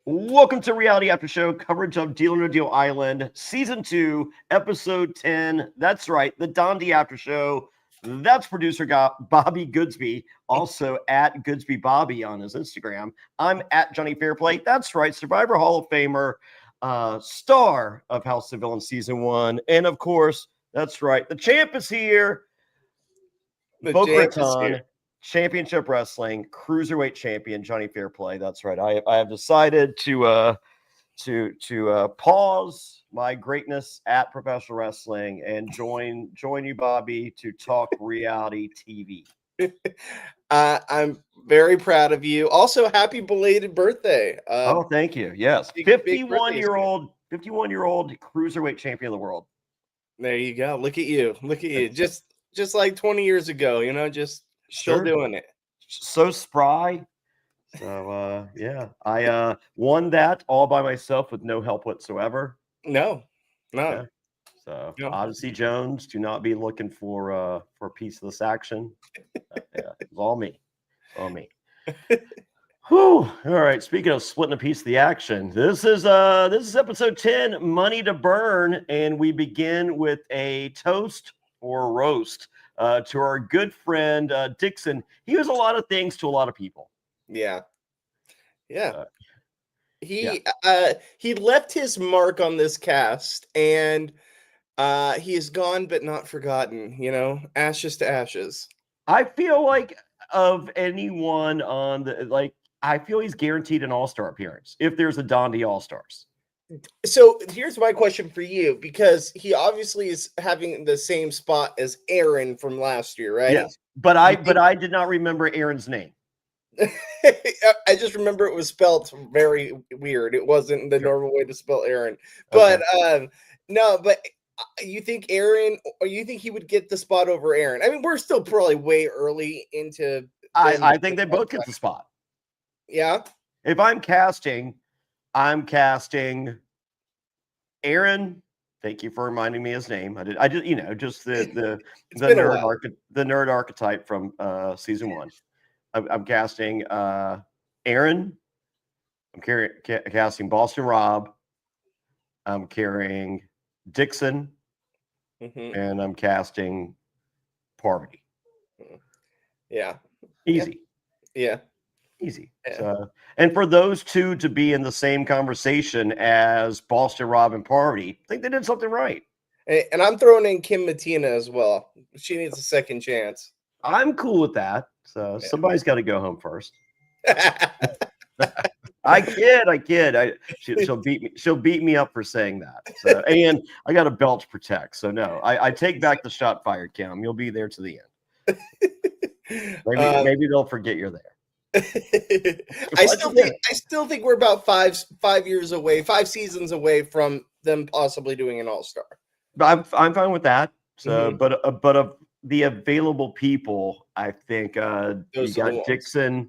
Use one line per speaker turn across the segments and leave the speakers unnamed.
Welcome to Reality After Show coverage of Deal or No Deal Island, Season 2, Episode 10. That's right, the DONDI After Show. That's producer Bobby Goodsby, also at Goodsby Bobby on his Instagram. I'm at Jonny Fairplay. That's right, Survivor Hall of Famer, star of House of Villains Season 1. And of course, that's right, the champ is here. Boca Raton Championship Wrestling Cruiserweight Champion Jonny Fairplay. That's right. I have decided to pause my greatness at professional wrestling and join you, Bobby, to talk reality TV.
I'm very proud of you. Also, happy belated birthday.
Thank you. Yes, 51-year-old Cruiserweight Champion of the world.
There you go. Look at you. Look at you. Just like 20 years ago, just still doing it.
So spry. So yeah, I won that all by myself with no help whatsoever.
No.
Yeah. So Odyssey Jones, do not be looking for a piece of this action. Yeah, it's all me. Whew. All right. Speaking of splitting a piece of the action, this is episode 10, Money to Burn, and we begin with a toast or a roast to our good friend Dixon. He was a lot of things to a lot of people.
Yeah. He left his mark on this cast, and he is gone but not forgotten. Ashes to ashes.
I feel like of anyone on the I feel he's guaranteed an all-star appearance if there's a DONDI All-Stars.
So here's my question for you, because he obviously is having the same spot as Aaron from last year, right?
Yes, but I did not remember Aaron's name.
I just remember it was spelled very weird. It wasn't the normal way to spell Aaron. But no, but you think Aaron, or you think he would get the spot over Aaron? I mean, we're still probably way early into.
I think they both get the spot.
Yeah.
If I'm casting Aaron. Thank you for reminding me his name. I just the nerd archetype from season 1. I'm casting Aaron. I'm casting Boston Rob. I'm carrying Dixon, and I'm casting Parvati.
Yeah.
Easy.
Yeah.
Easy. So, and for those two to be in the same conversation as Boston Rob and Parvati, I think they did something right.
And I'm throwing in Kim Mattina as well. She needs a second chance.
I'm cool with that. So somebody's got to go home first. I kid. She'll beat me up for saying that. So, and I got a belt to protect. So no, I take back the shot fired, Kim. You'll be there to the end. Maybe they'll forget you're there.
I still think we're about five years away, 5 seasons away from them possibly doing an all-star.
But I'm fine with that. So, but of the available people, I think you got Dixon,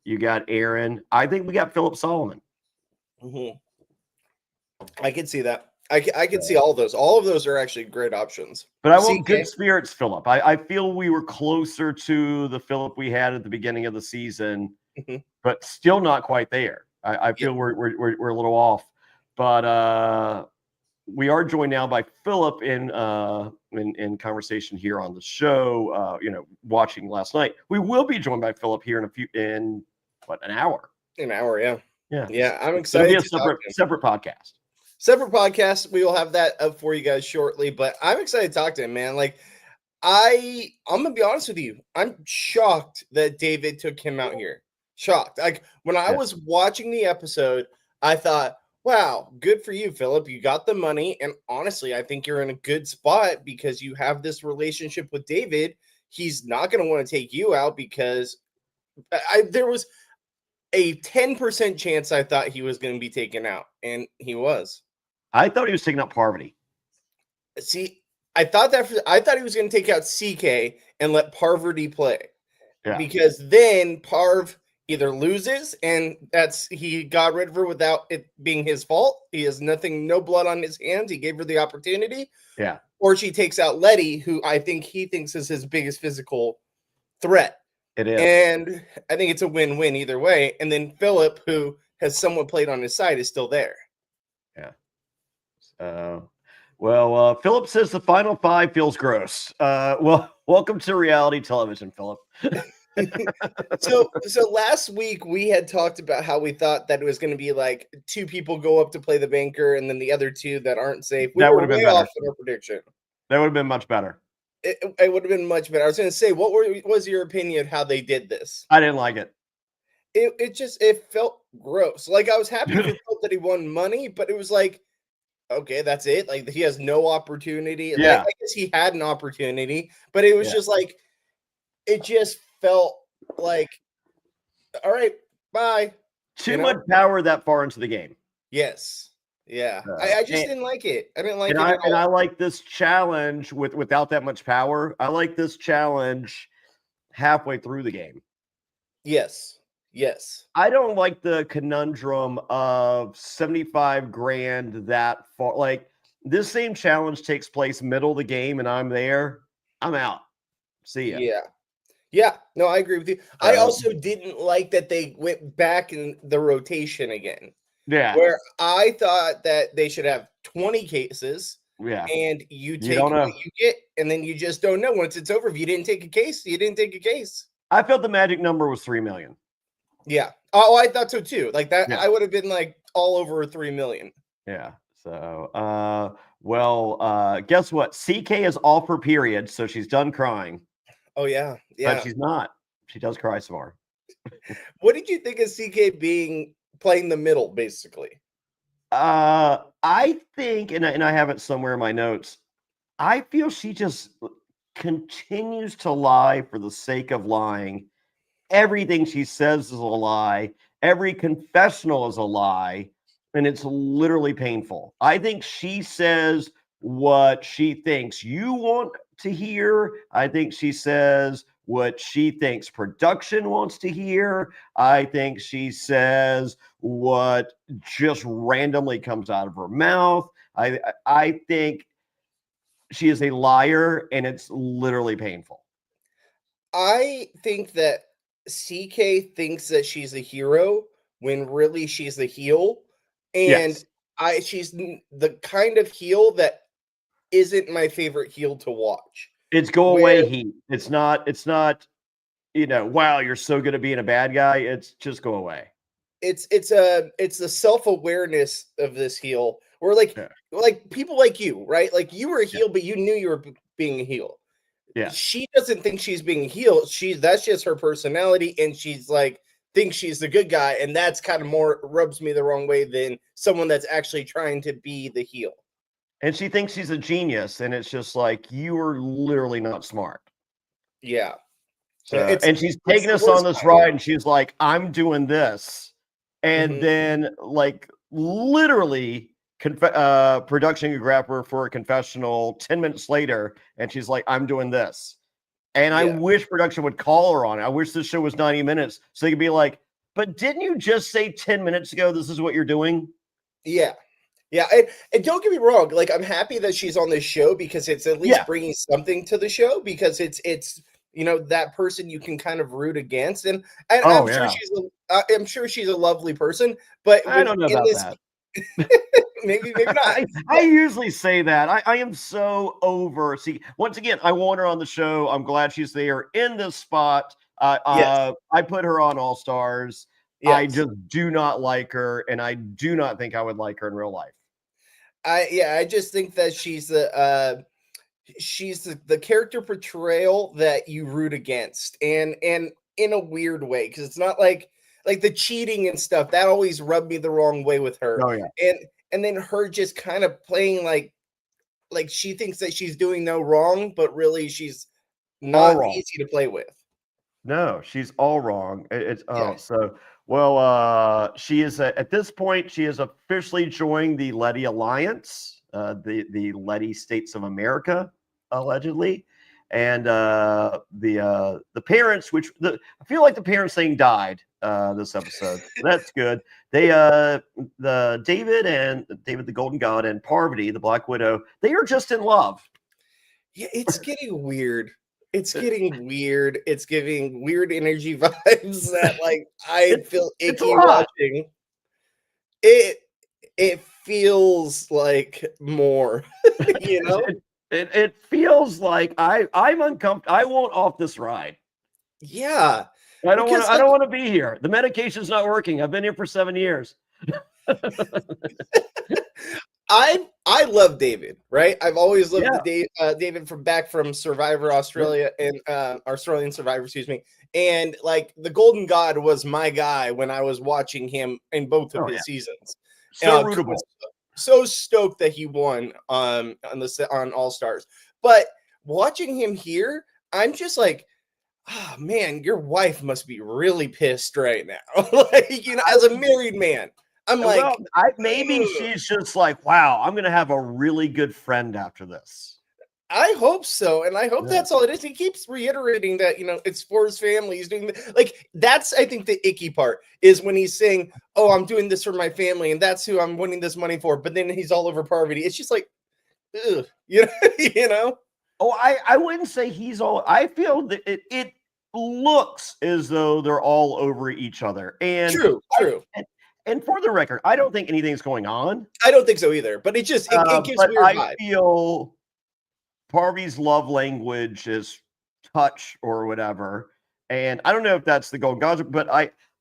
you got Aaron. I think we got Philip Solomon.
I can see that. I can see all of those. All of those are actually great options.
But I want good spirits, Philip. I feel we were closer to the Philip we had at the beginning of the season, but still not quite there. I feel we're a little off. But we are joined now by Philip in conversation here on the show. Watching last night. We will be joined by Philip here in an hour.
An hour, yeah.
Yeah.
I'm excited.
It'll be a separate podcast.
Separate podcast. We will have that up for you guys shortly, but I'm excited to talk to him, man. Like, I'm gonna be honest with you. I'm shocked that David took him out here. Shocked. Like, when I was watching the episode, I thought, wow, good for you, Philip. You got the money. And honestly, I think you're in a good spot because you have this relationship with David. He's not going to want to take you out because there was a 10% chance I thought he was going to be taken out, and he was.
I thought he was taking out Parvati.
See, I thought he was going to take out CK and let Parvati play. Yeah. Because then Parv either loses, and he got rid of her without it being his fault. He has no blood on his hands. He gave her the opportunity.
Yeah.
Or she takes out Letty, who I think he thinks is his biggest physical threat.
It is.
And I think it's a win-win either way. And then Philip, who has someone played on his side is still there.
Yeah. Philip says the final 5 feels gross. Welcome to reality television, Philip.
So last week we had talked about how we thought that it was going to be like 2 people go up to play the banker and then the other 2 that aren't safe. We
That
were
would have been
way
better.
off in our prediction.
That would have been much better.
It would have been much better. I was going to say, what was your opinion of how they did this?
I didn't like it.
It felt gross. Like, I was happy for Phil that he won money, but it was like, okay, that's it. Like, he has no opportunity.
Yeah.
Like, I guess he had an opportunity, but it was just like, it just felt like, all right, bye.
Too much power that far into the game.
Yes. Yeah. I just didn't like it. I didn't like it at all.
And I like this challenge without that much power. I like this challenge halfway through the game.
Yes. Yes.
I don't like the conundrum of 75 grand that far. Like, this same challenge takes place middle of the game and I'm there. I'm out. See ya.
Yeah. Yeah. No, I agree with you. I also didn't like that they went back in the rotation again.
Yeah.
Where I thought that they should have 20 cases.
Yeah.
And you take what you get, and then you just don't know. Once it's over, if you didn't take a case, you didn't take a case.
I felt the magic number was 3 million.
Yeah. Oh, I thought so too. Like that, I would have been like all over 3 million.
Yeah. So, guess what? CK is off her period, so she's done crying.
Oh yeah, yeah.
But she's not. She does cry some more.
What did you think of CK playing the middle, basically?
I think, and I have it somewhere in my notes. I feel she just continues to lie for the sake of lying. Everything she says is a lie. Every confessional is a lie. And it's literally painful. I think she says what she thinks you want to hear. I think she says what she thinks production wants to hear. I think she says what just randomly comes out of her mouth. I think she is a liar, and it's literally painful.
I think that CK thinks that she's a hero when really she's the heel. And she's the kind of heel that isn't my favorite heel to watch.
It's go away heat. It's not, wow, you're so good at being a bad guy. It's just go away.
It's the self-awareness of this heel. Or like people like you, right? Like, you were a heel, but you knew you were being a heel.
Yeah.
She doesn't think she's being a heel. That's just her personality, and she's like, thinks she's the good guy, and that's kind of more rubs me the wrong way than someone that's actually trying to be the heel.
And she thinks she's a genius, and it's just like, you are literally not smart.
Yeah.
So, and she's taking us on this ride, and she's like, I'm doing this. And then, like, literally, production could grab her for a confessional 10 minutes later, and she's like, I'm doing this. And I wish production would call her on it. I wish this show was 90 minutes so they could be like, but didn't you just say 10 minutes ago this is what you're doing?
Yeah. Yeah. And don't get me wrong. Like, I'm happy that she's on this show because it's at least bringing something to the show, because it's that person you can kind of root against. And I'm sure she's a lovely person, but
I don't know about that.
maybe not.
I usually say that. I am so over. See, once again, I want her on the show. I'm glad she's there in this spot. I put her on All Stars. Yes. I just do not like her, and I do not think I would like her in real life.
I just think that she's the character portrayal that you root against, and in a weird way, because it's not like the cheating and stuff that always rubbed me the wrong way with her.
Oh yeah.
And then her just kind of playing like she thinks that she's doing no wrong, but really she's not easy to play with.
No, she's all wrong. She is at this point, she has officially joined the Letty Alliance, the Letty States of America, allegedly. And the parents, I feel like the parents thing died this episode. That's good. They the David the Golden God and Parvati, the Black Widow, they are just in love.
Yeah, it's getting weird. It's getting weird. It's giving weird energy vibes that, like, I feel icky watching. It feels like more, you know?
It feels like I'm uncomfortable. I won't off this ride.
Yeah.
I don't want
Because
to. I don't want to be here. The medication's not working. I've been here for 7 years.
I love David, right? I've always loved
Yeah.
the David from back from Survivor Australia and Australian Survivor, excuse me. And like the Golden God was my guy when I was watching him in both of
Oh yeah.
his seasons.
So
Was
rootable.
so stoked that he won on All Stars. But watching him here, I'm just like, oh man, your wife must be really pissed right now. Like, you know, as a married man, I'm
Well,
like,
maybe
ugh.
she's just like, wow, I'm gonna have a really good friend after this.
I hope so, and I hope
Yeah.
that's all it is. He keeps reiterating that, you know, it's for his family. He's doing like that's I think the icky part is when he's saying, "Oh, I'm doing this for my family, and that's who I'm winning this money for." But then he's all over Parvati. It's just like, ugh, you know, you know.
Oh, I wouldn't say he's all. I feel that it looks as though they're all over each other. And
True, true.
and for the record, I don't think anything's going on.
I don't think so either. But it just it gives
But
weird
I
vibe.
feel Parvati's love language is touch or whatever. And I don't know if that's the golden gospel, but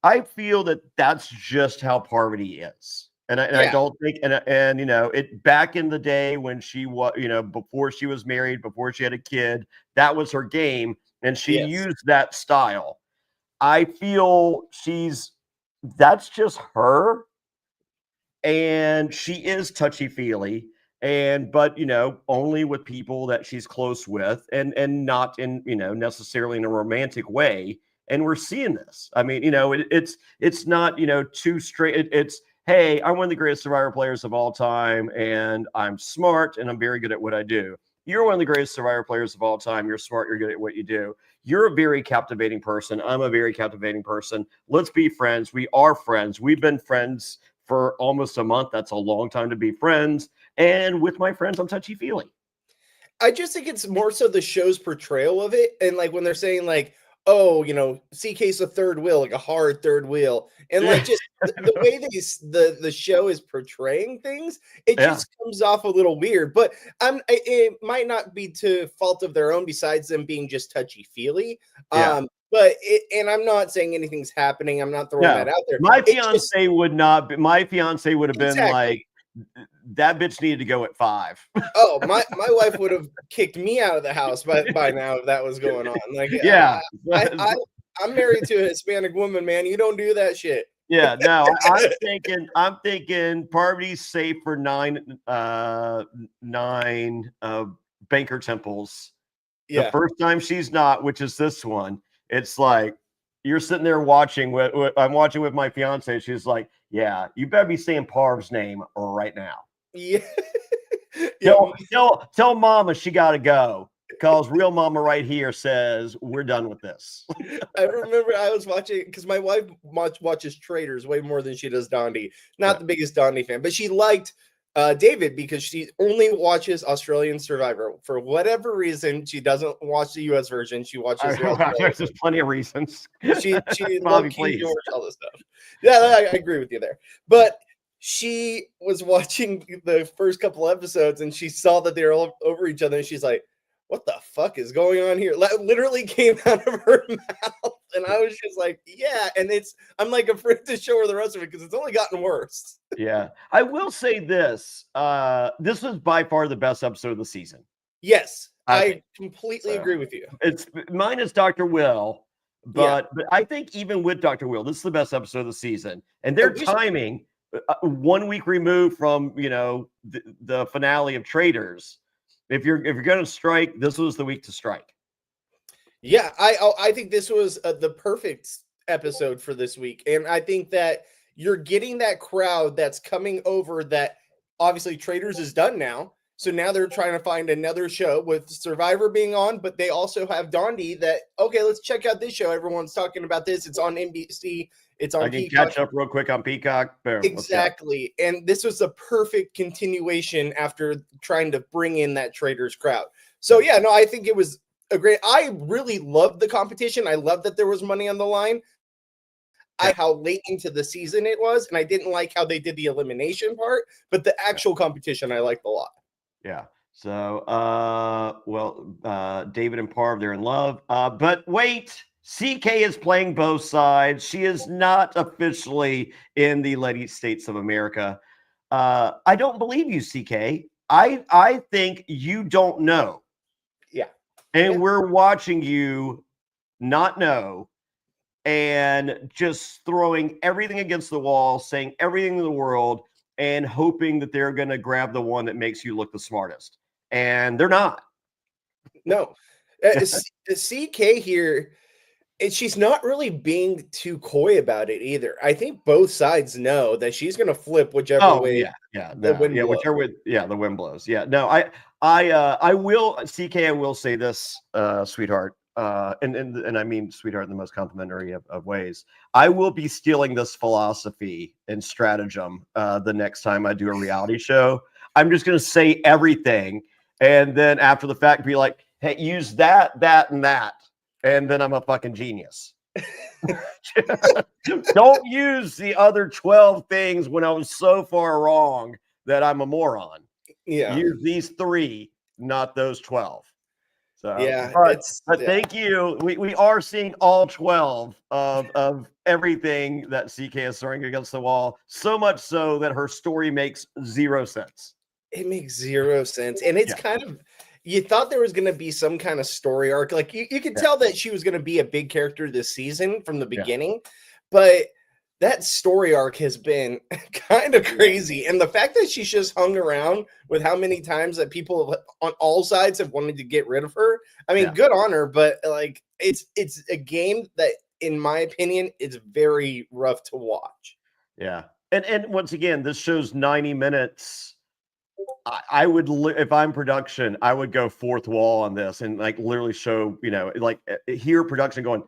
I feel that that's just how Parvati is. And I
Yeah.
don't think and you know it back in the day when she was before she was married, before she had a kid, that was her game, and she
Yes.
used that style. I feel that's just her, and she is touchy feely, but only with people that she's close with, and not in necessarily in a romantic way. And we're seeing this. I mean, it's not too straight. It's, hey, I'm one of the greatest Survivor players of all time, and I'm smart, and I'm very good at what I do. You're one of the greatest Survivor players of all time. You're smart. You're good at what you do. You're a very captivating person. I'm a very captivating person. Let's be friends. We are friends. We've been friends for almost a month. That's a long time to be friends. And with my friends, I'm touchy feely.
I just think it's more so the show's portrayal of it. And like when they're saying like, oh, you know, CK's a third wheel, like a hard third wheel. And like just the way the show is portraying things, it
Yeah.
just comes off a little weird. But it might not be to fault of their own, besides them being just touchy feely.
Yeah.
But and I'm not saying anything's happening. I'm not throwing that out there.
My
It just
fiance would not be. My fiance would have been like,
exactly.
that bitch needed to go at 5.
Oh, my wife would have kicked me out of the house by now if that was going on. Like,
Yeah.
I'm married to a Hispanic woman, man. You don't do that shit.
Yeah. No, I'm thinking Parvati's safe for 9 banker temples.
Yeah.
The first time she's not, which is this one, it's like you're sitting there watching. I'm watching with my fiance. She's like, "Yeah, you better be saying Parv's name right now.
Yeah.
Tell Mama she got to go, because real Mama right here says we're done with this."
I remember I was watching because my wife watches Traders way more than she does Dondi. Not the biggest Dondi fan, but she liked David because she only watches Australian Survivor. For whatever reason, she doesn't watch the US version. She watches
There's plenty of reasons.
She
Bobby,
loved King
please.
George, all this stuff. Yeah, I agree with you there. But she was watching the first couple episodes and she saw that they were all over each other, and she's like, "What the fuck is going on here?" Literally came out of her mouth, and I was just like, "Yeah." And I'm like afraid to show her the rest of it because it's only gotten worse.
Yeah, I will say this. This was by far the best episode of the season.
Yes,
I
I completely agree with you.
It's minus Dr. Will, but I think even with Dr. Will, this is the best episode of the season. And their timing, 1 week removed from the finale of Traders. If you're going to strike, this was the week to strike.
Yeah, I think this was the perfect episode for this week, and I think that you're getting that crowd that's coming over. That obviously Traders is done now, so now they're trying to find another show with Survivor being on, but they also have Dondi. That okay, let's check out this show. Everyone's talking about this. It's on NBC. It's on.
I can catch up real quick on Peacock. Boom,
exactly, and this was a perfect continuation after trying to bring in that Traders crowd. So yeah, no, I think it was a great. I really loved the competition. I love that there was money on the line. how late into the season it was, and I didn't like how they did the elimination part, but the actual competition I liked a lot.
Yeah. So, David and Parv, they're in love. But wait, CK is playing both sides. She is not officially in the United States of America. I don't believe you, CK. I think you don't know.
Yeah.
And we're watching you not know and just throwing everything against the wall, saying everything in the world, and hoping that they're going to grab the one that makes you look the smartest. And they're not.
No. The CK here, and she's not really being too coy about it either. I think both sides know that she's going to flip whichever way the wind blows.
Whichever way, the wind blows. Yeah, no, I will, CK, I will say this, sweetheart, and I mean sweetheart in the most complimentary of ways. I will be stealing this philosophy and stratagem the next time I do a reality show. I'm just going to say everything, and then after the fact, be like, hey, use that, and that. And then I'm a fucking genius. Don't use the other 12 things when I was so far wrong that I'm a moron.
Yeah.
Use these 3, not those 12. So
yeah,
but thank you. We are seeing all 12 of everything that CK is throwing against the wall. So much so that her story makes 0 sense.
It makes 0 sense. And it's kind of, you thought there was going to be some kind of story arc. Like you could tell that she was going to be a big character this season from the beginning, but that story arc has been kind of crazy. And the fact that she's just hung around with how many times that people on all sides have wanted to get rid of her. I mean, good on her, but like it's a game that, in my opinion, is very rough to watch.
Yeah. And once again, this show's 90 minutes. I would, if I'm production, I would go fourth wall on this and like literally show, hear production going,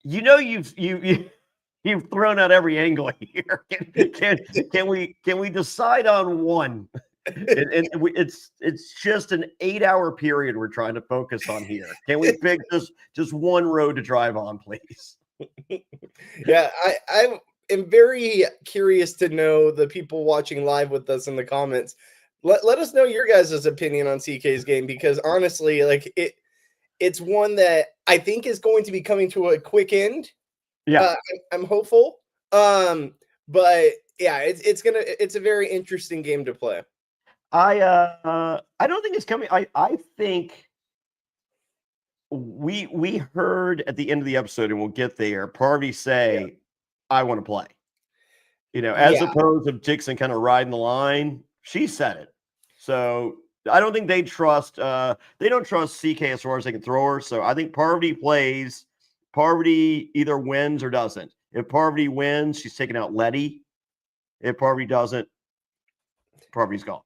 you've thrown out every angle here. Can we decide on one? It's just an 8-hour period we're trying to focus on here. Can we pick just one road to drive on, please?
Yeah, I am very curious to know the people watching live with us in the comments. Let us know your guys' opinion on CK's game, because honestly, like it's one that I think is going to be coming to a quick end.
Yeah,
I'm hopeful. But yeah, it's a very interesting game to play.
I don't think it's coming. I think we heard at the end of the episode, and we'll get there, Parvati say, I want to play. As opposed to Dixon kind of riding the line, she said it. So I don't think they don't trust CK as far as they can throw her. So I think Parvati plays. Parvati either wins or doesn't. If Parvati wins, she's taking out Letty. If Parvati doesn't, Parvati's gone.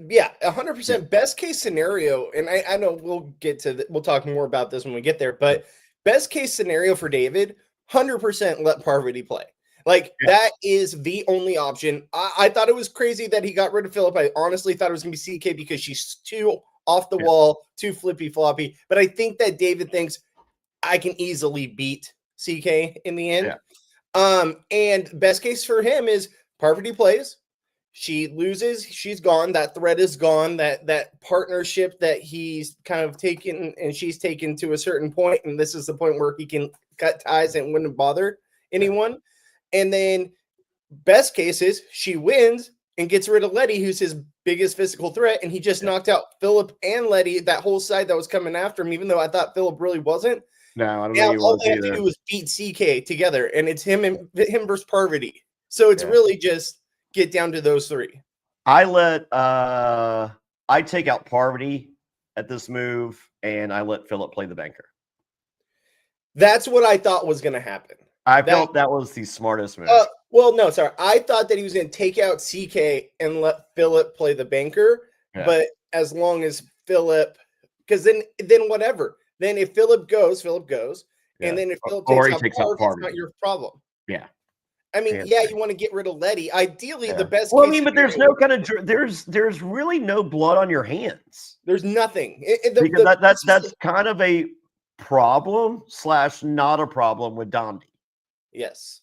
Yeah, 100%. Best case scenario, and I know we'll get to we'll talk more about this when we get there, but best case scenario for David, 100% let Parvati play. Like, that is the only option. I thought it was crazy that he got rid of Phillip. I honestly thought it was going to be CK because she's too off the wall, too flippy floppy. But I think that David thinks I can easily beat CK in the end. Yeah. And best case for him is Parvati plays. She loses, she's gone. That threat is gone. That partnership that he's kind of taken and she's taken to a certain point, and this is the point where he can cut ties and wouldn't bother anyone. And then best case is she wins and gets rid of Letty, who's his biggest physical threat, and he just knocked out Phillip and Letty, that whole side that was coming after him, even though I thought Phillip really wasn't.
No, I don't know.
All they have to do is beat CK together, and it's him versus Parvati. So it's really just get down to those 3.
I take out Parvati at this move, and I let Phillip play the banker.
That's what I thought was going to happen.
I felt that was the smartest move.
Well, no, sorry. I thought that he was going to take out CK and let Phillip play the banker. Yeah. But as long as Phillip, because then whatever. Then if Phillip goes, yeah. And then if Phillip takes out Parvati, it's not your problem.
Yeah.
I mean, you want to get rid of Letty. Ideally, the best.
Well, I mean, but there's no kind of there's really no blood on your hands.
There's nothing.
Because that's kind of a problem / not a problem with Dondi.
Yes.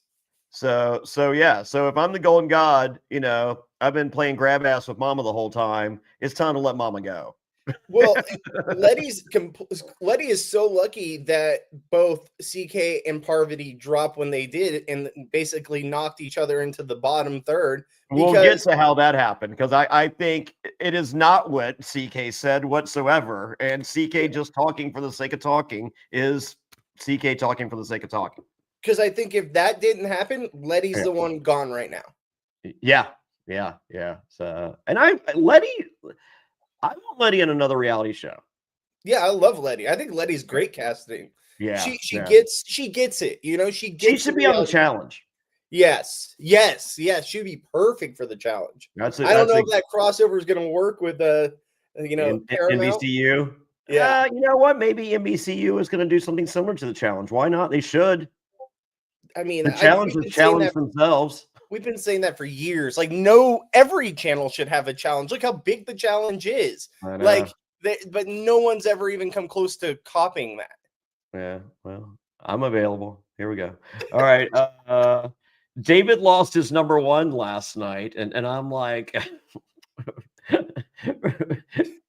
So yeah. So if I'm the golden god, I've been playing grab ass with Mama the whole time. It's time to let Mama go.
Well, Letty is so lucky that both CK and Parvati dropped when they did and basically knocked each other into the bottom third.
We'll get
Because
to how that happened because I think it is not what CK said whatsoever. And CK just talking for the sake of talking is CK talking for the sake of talking.
because I think if that didn't happen, Letty's
Yeah.
the one gone right now.
Yeah. So, and I want Letty in another reality show.
Yeah, I love Letty. I think Letty's great casting.
Yeah.
She
yeah.
gets it. She gets
She should be on the challenge.
Yes. She'd be perfect for the challenge.
That's
I don't know if that crossover is going to work with Paramount.
NBCU.
Yeah.
You know what? Maybe NBCU is going to do something similar to the challenge. Why not? They should.
I mean,
the challenge is challenge themselves.
We've been saying that for years. Like, every channel should have a challenge. Look how big the challenge is. Like, but no one's ever even come close to copying that.
Yeah, well, I'm available. Here we go. All right. David lost his number one last night, and I'm like,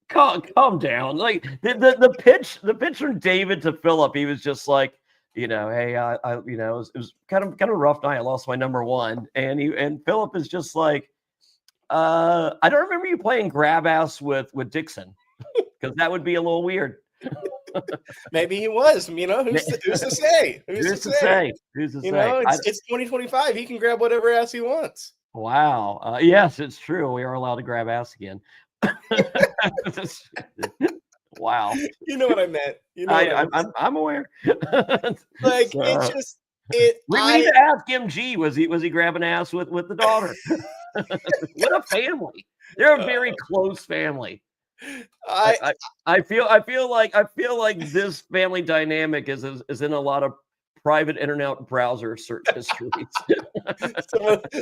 calm down. Like the pitch from David to Philip, he was just like, hey, it was kind of a rough night. I lost my number one, and Philip is just like, I don't remember you playing grab ass with Dixon, because that would be a little weird.
Maybe he was. Who's to say?
Who's to say?
It's 2025. He can grab whatever ass he wants.
Wow. Yes, it's true. We are allowed to grab ass again. Wow.
You know what I meant.
I'm aware.
Like, it's just it.
We need to ask MG. Was he grabbing ass with the daughter? What a family! They're a very close family. I feel like this family dynamic is in a lot of private internet browser search histories.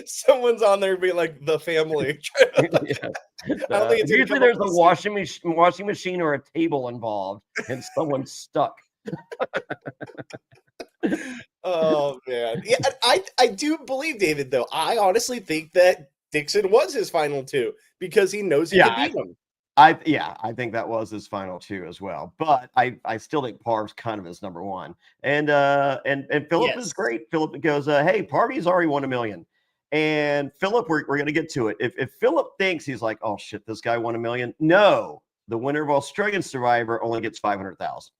Someone's on there being like the family.
Usually there's a washing machine or a table involved, and someone's stuck.
Oh man, yeah, I do believe David though. I honestly think that Dixon was his final two because he knows he could beat him.
I think that was his final two as well. But I still think Parv's kind of his number one. And Philip is great. Philip goes, hey, Parvy's already won $1 million. And Philip, we're gonna get to it. If Philip thinks he's like, oh shit, this guy won $1 million. No, the winner of Australian Survivor only gets 500,000.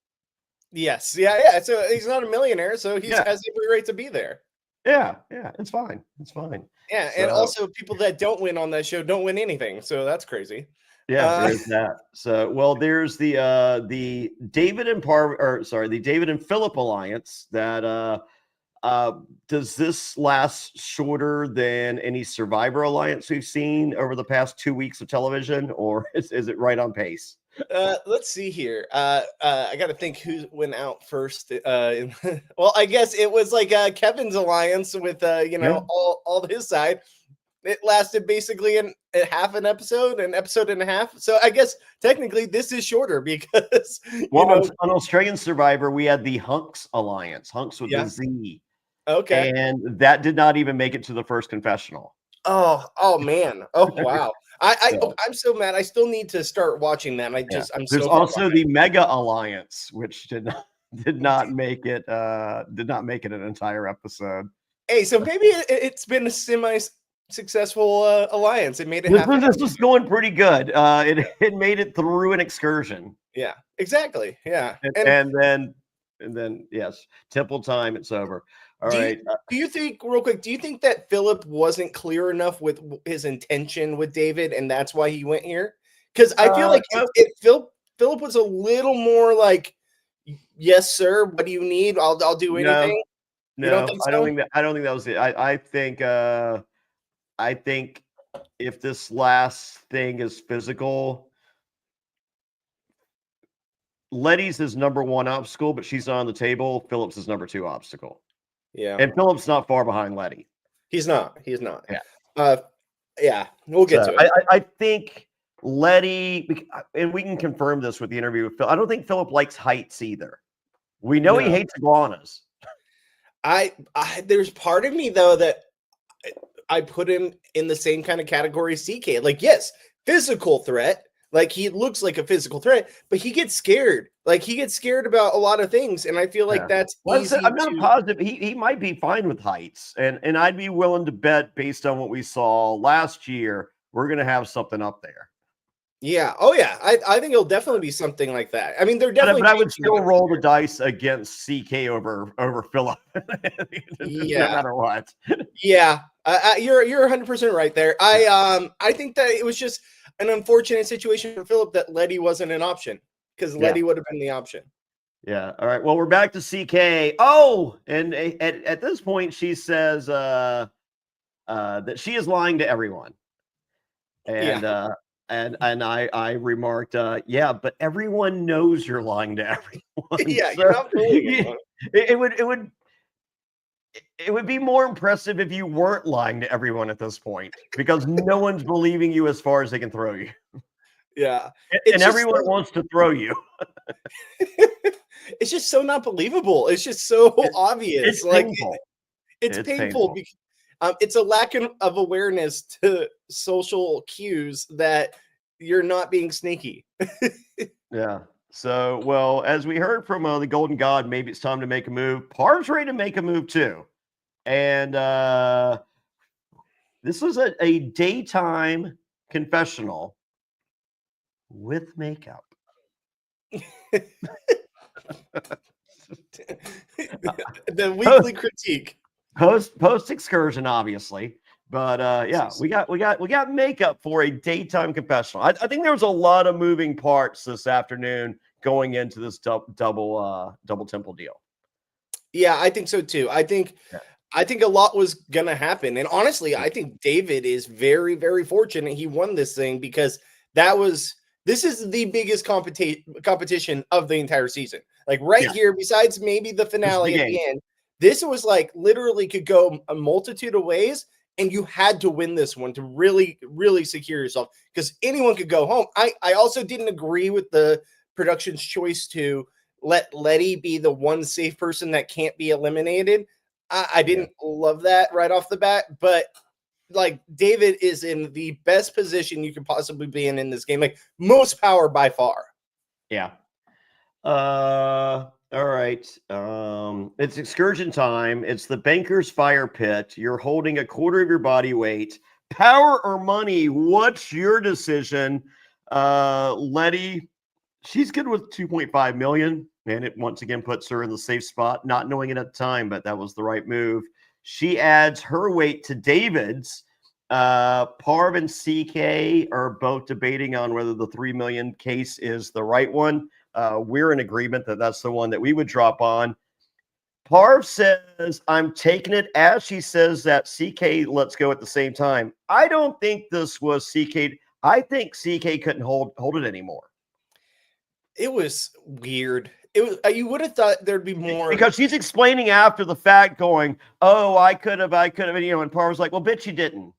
Yes, yeah. So he's not a millionaire, so he has every right to be there.
Yeah, it's fine.
Yeah, and also people that don't win on that show don't win anything, so that's crazy.
Yeah, there's that. So, well, there's the David and Philip alliance that does this last shorter than any Survivor alliance we've seen over the past 2 weeks of television, or is it right on pace?
Let's see here. I got to think who went out first. Well, I guess it was like Kevin's alliance with all his side. It lasted basically a half an episode and a half. So I guess technically this is shorter because
on Australian Survivor we had the Hunks alliance, Hunks with the Z.
Okay,
and that did not even make it to the first confessional.
Oh man! Oh wow! I'm so mad. I still need to start watching that.
There's also the Mega Alliance, which did not make it. Did not make it an entire episode.
Hey, so maybe it's been a semi-successful alliance. It made it happen.
This was going pretty good. It made it through an excursion.
Yeah, exactly. Yeah,
and then yes, temple time. It's over. All right.
Do you think, real quick, do you think that Philip wasn't clear enough with his intention with David, and that's why he went here? Because I feel like Philip was a little more like, "Yes, sir. What do you need? I'll do anything."
No, I don't think that was it. I think if this last thing is physical, Letty's his number one obstacle, but she's not on the table. Philip's his number two obstacle.
Yeah.
And Philip's not far behind Letty.
He's not.
Yeah.
Yeah. We'll get to it.
I think Letty, and we can confirm this with the interview with Phil. I don't think Philip likes heights either. We know he hates iguanas.
There's part of me though that I put him in the same kind of category as CK. Like, yes, physical threat. Like, he looks like a physical threat, but he gets scared. Like, he gets scared about a lot of things, and I feel like that's easy.
I'm not positive. He might be fine with heights, and I'd be willing to bet, based on what we saw last year, we're going to have something up there.
Yeah. Oh, yeah. I think it'll definitely be something like that. I mean, they're definitely.
But I would still roll the dice against CK over Philip.
Yeah.
No matter what.
Yeah. You're 100% right there. I think that it was just an unfortunate situation for Philip that Letty wasn't an option, because Letty would have been the option.
Yeah. All right. Well, we're back to CK. Oh, and at this point, she says that she is lying to everyone. And and I remarked, yeah, but everyone knows you're lying to everyone.
Yeah,
So
you're not fooling anyone.
It would be more impressive if you weren't lying to everyone at this point, because no one's believing you as far as they can throw you.
Yeah.
And everyone wants to throw you.
It's just so not believable. It's just so obvious.
It's painful.
It's painful. Because it's a lack of awareness to social cues that you're not being sneaky.
Yeah. So, well, as we heard from the Golden God, maybe it's time to make a move. Parv's ready to make a move too. And this was a daytime confessional with makeup.
The weekly critique.
Post excursion, obviously. But yeah, we got makeup for a daytime confessional. I think there was a lot of moving parts this afternoon going into this double temple deal.
Yeah, I think so too. I think a lot was gonna happen. And honestly, I think David is very, very fortunate he won this thing, because this is the biggest competition of the entire season. Like here, besides maybe the finale at the end, this was like literally could go a multitude of ways. And you had to win this one to really, really secure yourself, because anyone could go home. I also didn't agree with the production's choice to let Letty be the one safe person that can't be eliminated. I didn't love that right off the bat, but like, David is in the best position you could possibly be in this game. Like, most power by far.
Yeah. All right. It's excursion time. It's the banker's fire pit. You're holding a quarter of your body weight. Power or money? What's your decision? Letty, she's good with 2.5 million. And it once again puts her in the safe spot, not knowing it at the time, but that was the right move. She adds her weight to David's. Parv and CK are both debating on whether the 3 million case is the right one. We're in agreement that that's the one that we would drop on. Parv says, I'm taking it, as she says that CK let's go at the same time. I don't think this was CK. I think CK couldn't hold it anymore.
It was weird. It was, you would have thought there'd be more,
because she's explaining after the fact, going, oh, I could have, and Parv's like, well, bitch, you didn't.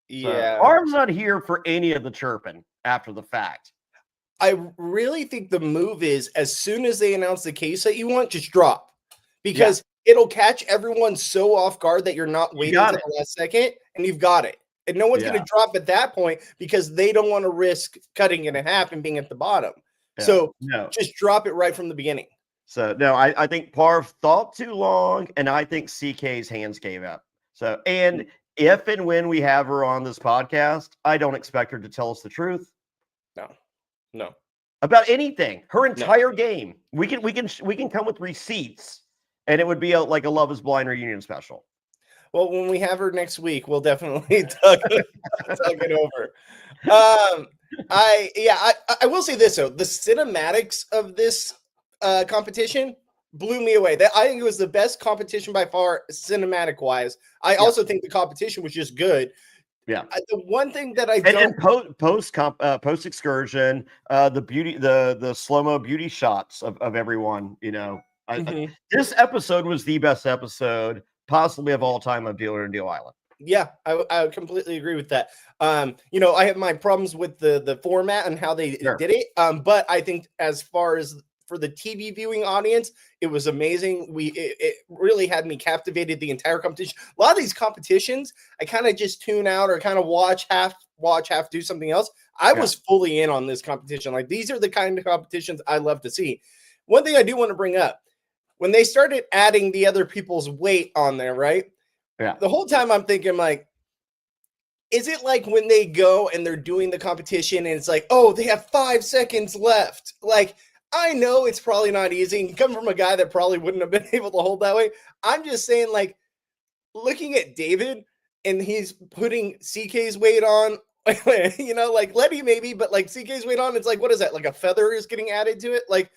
Yeah.
So, Parv's not here for any of the chirping after the fact.
I really think the move is, as soon as they announce the case that you want, just drop, because it'll catch everyone so off guard that you're not waiting until the last second, and you've got it. And no one's going to drop at that point, because they don't want to risk cutting it in half and being at the bottom. Yeah. So just drop it right from the beginning.
So no, I think Parv thought too long, and I think CK's hands gave up. So, and if and when we have her on this podcast, I don't expect her to tell us the truth.
No.
About anything. Her entire game. We can come with receipts, and it would be like a Love Is Blind reunion special.
Well, when we have her next week, we'll definitely talk it over. I will say this though: the cinematics of this competition blew me away. I think it was the best competition by far, cinematic wise. I also think the competition was just good.
Yeah.
The one thing that
post excursion, the beauty, the slow-mo beauty shots of everyone, this episode was the best episode possibly of all time of Dealer and Deal Island.
Yeah, I completely agree with that. I have my problems with the format and how they did it. But I think as far as for the TV viewing audience, it was amazing. It really had me captivated the entire competition. A lot of these competitions, I kind of just tune out or kind of watch half, do something else. I was fully in on this competition. Like, these are the kind of competitions I love to see. One thing I do want to bring up, when they started adding the other people's weight on there, right?
Yeah.
The whole time I'm thinking, like, is it like when they go and they're doing the competition and it's like, oh, they have 5 seconds left? Like, I know it's probably not easy. And come from a guy that probably wouldn't have been able to hold that way. I'm just saying, like, looking at David and he's putting CK's weight on, you know, like Letty maybe, but like CK's weight on, it's like, what is that? Like a feather is getting added to it? Like,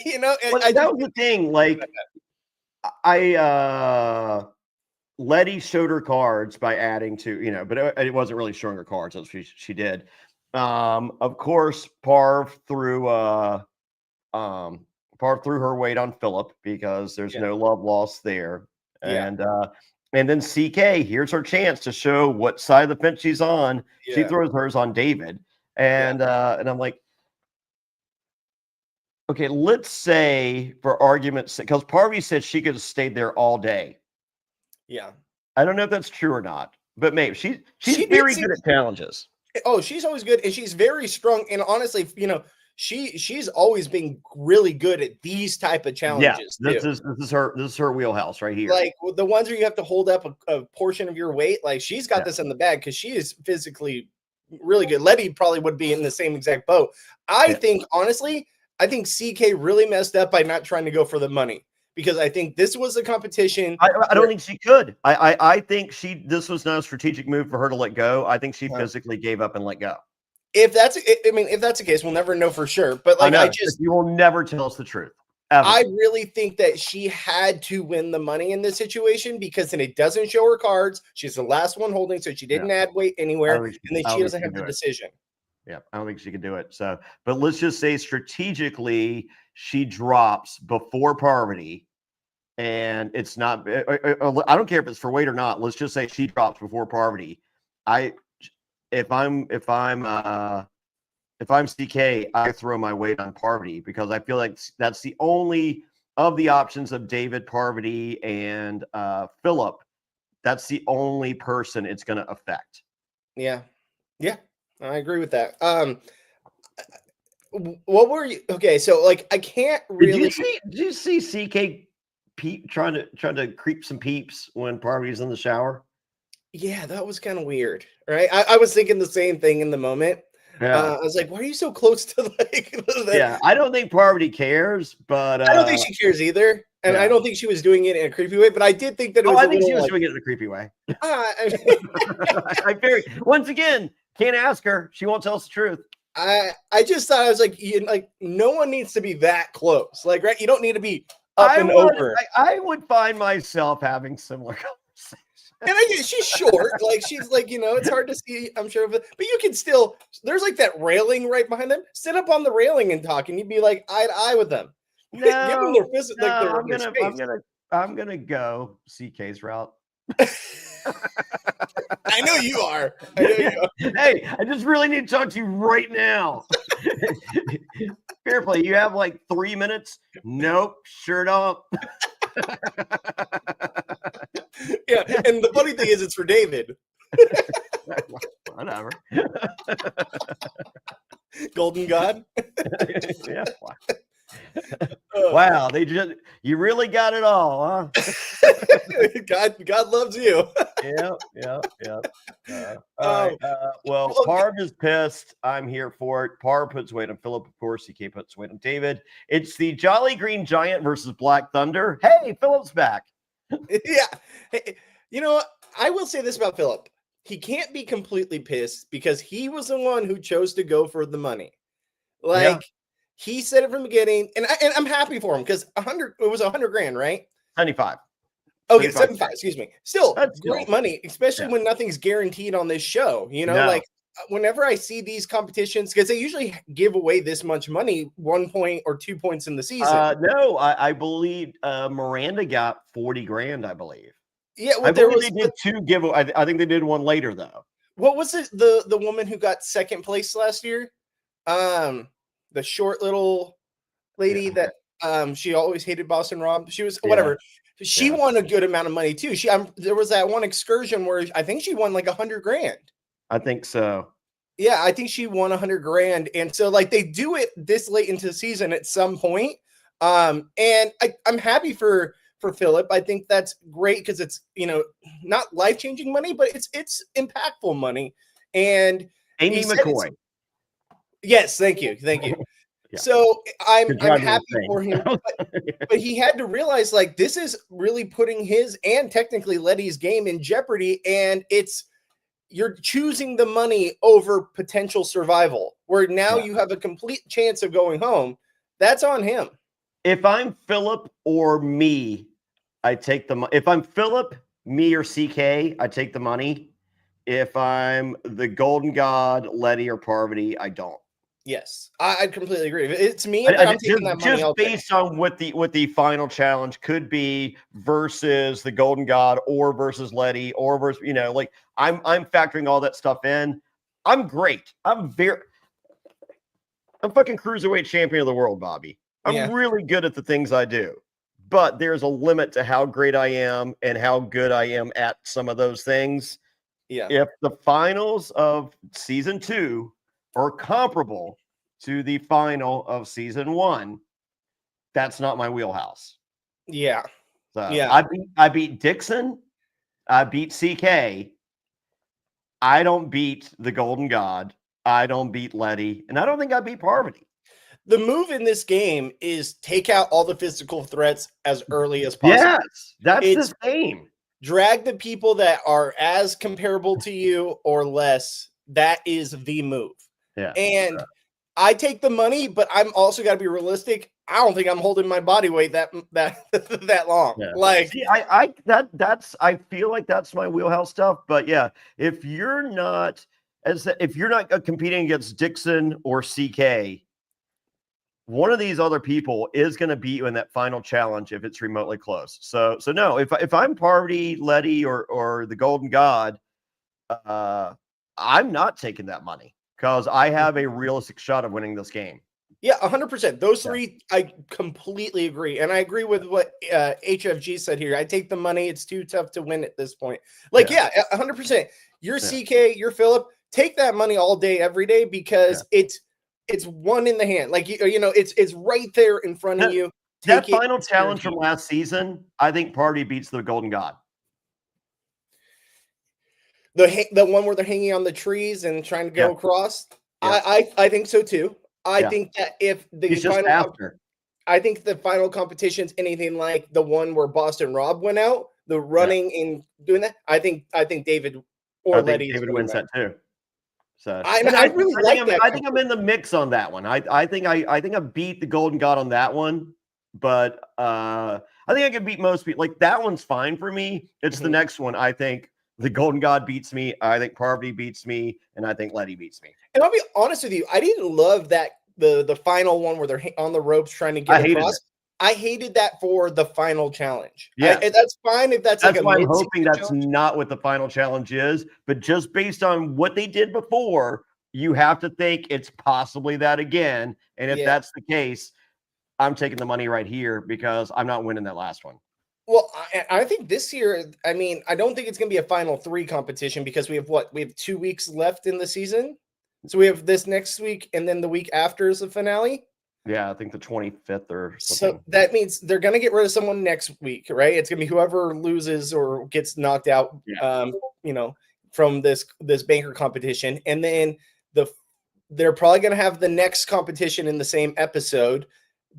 you know, and
well, that was the thing. Like, Letty showed her cards by adding to, you know, but it wasn't really showing her cards. That's what she did. Of course, Parv threw her weight on Philip because there's no love lost there. And then CK, here's her chance to show what side of the fence she's on. She throws hers on David. And I'm like, okay, let's say for argument's sake, because Parvy said she could have stayed there all day.
Yeah.
I don't know if that's true or not, but maybe she's very good at challenges.
Oh, she's always good, and she's very strong. And honestly, you know, she's always been really good at these type of challenges.
Yeah, this is her wheelhouse right here.
Like the ones where you have to hold up a portion of your weight. Like, she's got this in the bag because she is physically really good. Letty probably would be in the same exact boat. I think, honestly, I think CK really messed up by not trying to go for the money, because I think this was a competition.
I don't think she could. I think this was not a strategic move for her to let go. I think she physically gave up and let go.
If that's the case, we'll never know for sure. But like,
you will never tell us the truth.
Ever. I really think that she had to win the money in this situation, because then it doesn't show her cards. She's the last one holding, so she didn't add weight anywhere, and then she doesn't have the decision.
Yeah, I don't think she can do it. So, but let's just say strategically, she drops before Parvati, and it's not. I don't care if it's for weight or not. Let's just say she drops before Parvati. If I'm CK, I throw my weight on Parvati, because I feel like that's the only of the options of David, Parvati, and Philip. That's the only person it's going to affect.
Yeah. I agree with that. What were you? Okay, so like, I can't really.
Did you see CK trying to creep some peeps when Parvati's in the shower?
Yeah, that was kind of weird, right? I was thinking the same thing in the moment. I was like, why are you so close to like?
Yeah, I don't think Parvati cares, but
I don't think she cares either. And I don't think she was doing it in a creepy way, but I did think that it was.
I think she was doing it in a creepy way. Once again, can't ask her. She won't tell us the truth.
I just thought, I was like, no one needs to be that close. Like, right? You don't need to be up and over.
I would find myself having similar conversations.
And she's short. Like, she's like, it's hard to see, I'm sure. But you can still, there's like that railing right behind them. Sit up on the railing and talk, and you'd be like eye to eye with them.
No, give them their physical. I'm gonna go CK's route.
I know you are.
Hey, I just really need to talk to you right now. Fairplay, you have like 3 minutes. Nope, sure don't.
Yeah, and the funny thing is, it's for David.
Whatever.
Golden God.
Yeah. Wow, you really got it all, huh?
God loves you.
Yep. Well, Parv is pissed. I'm here for it. Parv puts weight on Philip, of course. CK puts weight on David. It's the Jolly Green Giant versus Black Thunder. Hey, Philip's back.
Yeah. Hey, I will say this about Philip. He can't be completely pissed, because he was the one who chose to go for the money. Like, he said it from the beginning, and I'm happy for him, because it was $100,000, right?
75.
Okay, 75. Excuse me. Still, that's great money, especially when nothing's guaranteed on this show. Like, whenever I see these competitions, because they usually give away this much money, 1 point or 2 points in the season.
No, I believe Miranda got $40,000. I believe.
Yeah,
they did two giveaways. I think they did one later though.
What was it? The woman who got second place last year? The short little lady that she always hated Boston Rob. She was whatever. She
Yeah.
won a good amount of money too. There was that one excursion where I think she won like $100,000.
I think so.
Yeah, I think she won $100,000, and so like they do it this late into the season at some point. And I'm happy for Philip. I think that's great because it's not life-changing money, but it's impactful money. And
Amy McCoy.
Yes, thank you.
Yeah.
So I'm
drive me
happy
insane.
for him, but he had to realize like this is really putting his and technically Letty's game in jeopardy, and you're choosing the money over potential survival, where now you have a complete chance of going home. That's on him.
If I'm Philip or me, I take the money. If I'm Philip, me, or CK, I take the money. If I'm the Golden God, Letty, or Parvati, I don't.
Yes, I completely agree. It's me, but I'm taking that money
just based on what the final challenge could be versus the Golden God or versus Letty or versus like I'm factoring all that stuff in. I'm great. I'm fucking cruiserweight champion of the world, Bobby. I'm really good at the things I do, but there's a limit to how great I am and how good I am at some of those things.
Yeah.
If the finals of season 2 are comparable to the final of season 1, that's not my wheelhouse.
Yeah.
So I beat Dixon. I beat CK. I don't beat the Golden God. I don't beat Letty. And I don't think I beat Parvati.
The move in this game is take out all the physical threats as early as possible.
Yes, that's this game.
Drag the people that are as comparable to you or less. That is the move.
Yeah.
And I take the money, but I'm also got to be realistic. I don't think I'm holding my body weight that long.
Yeah.
Like,
see, I feel like that's my wheelhouse stuff. But yeah, if you're not competing against Dixon or CK, one of these other people is going to beat you in that final challenge if it's remotely close. So no, if I'm Parvati, Letty, or the Golden God, I'm not taking that money because I have a realistic shot of winning this game.
Yeah, 100%. Those three, I completely agree. And I agree with what HFG said here. I take the money. It's too tough to win at this point. Like, 100%. You're CK, you're Philip. Take that money all day, every day, because it's one in the hand. Like, it's right there in front of you.
That final challenge from last season, I think Party beats the Golden God.
The one where they're hanging on the trees and trying to go across? Yeah. I think so, too. I think that if the I think the final competition's anything like the one where Boston Rob went out, the running and doing that, I think David or Letty
wins that too. So
I really like that.
I think I'm in the mix on that one. I think I beat the Golden God on that one, but I think I can beat most people. Like that one's fine for me. It's the next one. I think the Golden God beats me. I think Parvati beats me, and I think Letty beats me.
And I'll be honest with you, I didn't love that the final one where they're on the ropes trying to get across. I hated that for the final challenge.
Yeah,
that's fine if that's like
why I'm hoping that's not what the final challenge is. But just based on what they did before, you have to think it's possibly that again. And if that's the case, I'm taking the money right here because I'm not winning that last one.
Well, I think this year, I mean, I don't think it's going to be a final 3 competition because we have 2 weeks left in the season. So we have this next week and then the week after is the finale.
Yeah, I think the 25th or something.
So that means they're going to get rid of someone next week, right? It's going to be whoever loses or gets knocked out, from this banker competition. And then they're probably going to have the next competition in the same episode.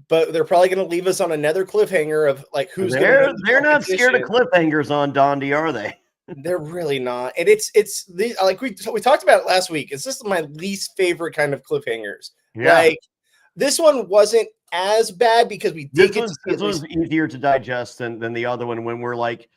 But they're probably going to leave us on another cliffhanger of like who's
they're not scared of cliffhangers on DONDI, are they?
They're really not. And it's like we talked about it last week. It's just my least favorite kind of cliffhangers.
Yeah.
Like this one wasn't as bad because we did
this was easier to digest than the other one when we're like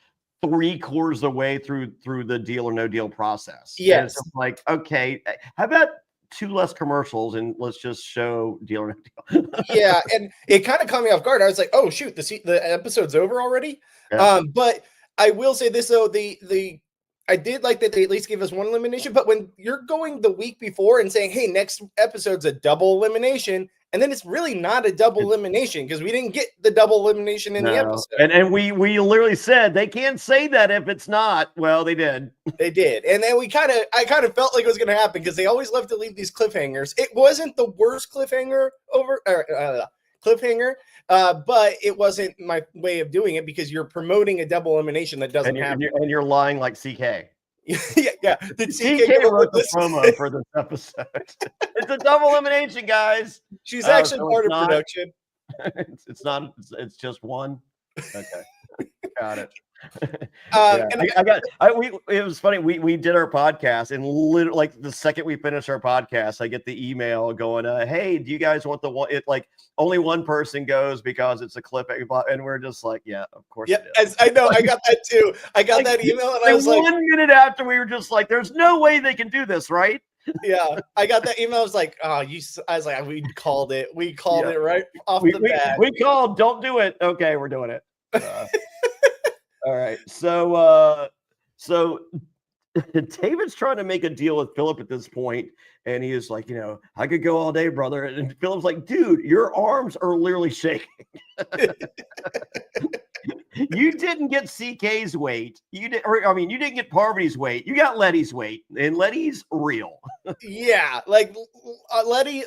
3/4 of the way through the Deal or No Deal process.
Yes.
It's like, okay, how about 2 less commercials and let's just show Deal or No Deal.
Yeah, and it kind of caught me off guard. I was like, oh shoot, the episode's over already. Yeah. But I will say this though, the I did like that they at least gave us one elimination, but when you're going the week before and saying, hey, next episode's a double elimination, and then it's really not a double elimination because we didn't get the double elimination in the episode.
And we literally said they can't say that if it's not. Well, they did.
They did. And then I kind of felt like it was going to happen because they always love to leave these cliffhangers. It wasn't the worst cliffhanger but it wasn't my way of doing it because you're promoting a double elimination that doesn't happen.
And you're lying like CK.
yeah. Did
CK wrote the promo for this episode. It's a double elimination, guys.
She's actually part of production.
It's not. It's just one. Okay, got it. It was funny. We did our podcast, and literally, like the second we finished our podcast, I get the email going, "Hey, do you guys want the one?" It like only one person goes because it's a clip, and we're just like, "Yeah, of course."
Yeah, I know. I got that too. I got that email, and I was like,
1 minute after, we were just like, "There's no way they can do this, right?"
Yeah, I got that email. I was like, "Oh, you!" I was like, "We called it. We called it right off the bat.
We called. Don't do it. Okay, we're doing it." All right. So David's trying to make a deal with Philip at this point, and he is like, I could go all day, brother. And Philip's like, dude, your arms are literally shaking. You didn't get CK's weight. You didn't get Parvati's weight. You got Letty's weight, and Letty's real.
Yeah, like Letty,